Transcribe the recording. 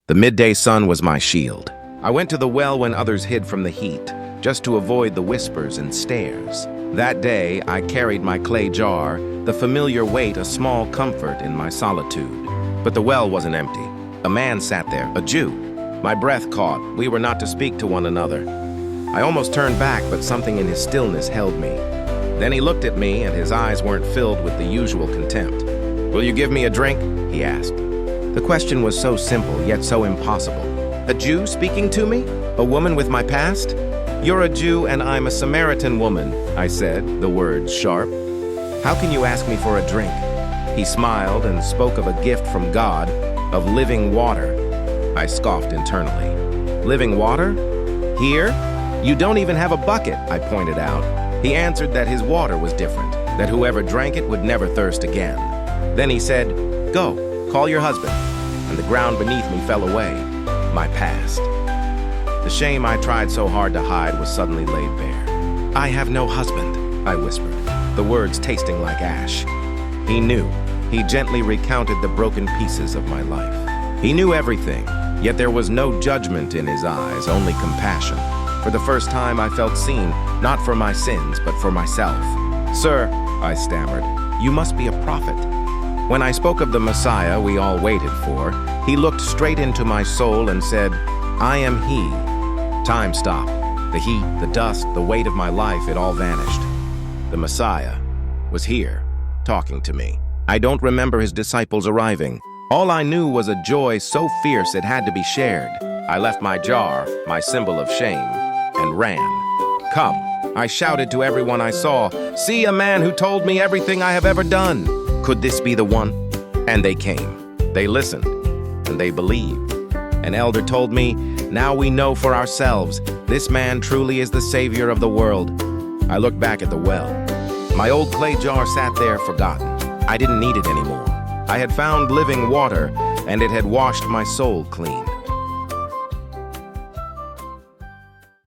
The midday sun was my shield. I went to the well when others hid from the heat, just to avoid the whispers and stares. That day, I carried my clay jar, the familiar weight a small comfort in my solitude. But the well wasn't empty. A man sat there, a Jew. My breath caught. We were not to speak to one another. I almost turned back, but something in his stillness held me. Then he looked at me, and his eyes weren't filled with the usual contempt. "Will you give me a drink?" he asked. The question was so simple, yet so impossible. A Jew speaking to me? A woman with my past? "You're a Jew and I'm a Samaritan woman," I said, the words sharp. "How can you ask me for a drink?" He smiled and spoke of a gift from God, of living water. I scoffed internally. "Living water? Here? You don't even have a bucket," I pointed out. He answered that his water was different, that whoever drank it would never thirst again. Then he said, "Go, call your husband," and the ground beneath me fell away. My past. The shame I tried so hard to hide was suddenly laid bare. "I have no husband," I whispered, the words tasting like ash. He knew. He gently recounted the broken pieces of my life. He knew everything, yet there was no judgment in his eyes, only compassion. For the first time I felt seen, not for my sins, but for myself. "Sir," I stammered, "you must be a prophet." When I spoke of the Messiah we all waited for, he looked straight into my soul and said, "I am he." Time stopped. The heat, the dust, the weight of my life, it all vanished. The Messiah was here, talking to me. I don't remember his disciples arriving. All I knew was a joy so fierce it had to be shared. I left my jar, my symbol of shame, and ran. "Come," I shouted to everyone I saw, "see a man who told me everything I have ever done. Could this be the one?" And they came. They listened, and they believed. An elder told me, "Now we know for ourselves, this man truly is the savior of the world." I looked back at the well. My old clay jar sat there forgotten. I didn't need it anymore. I had found living water, and it had washed my soul clean.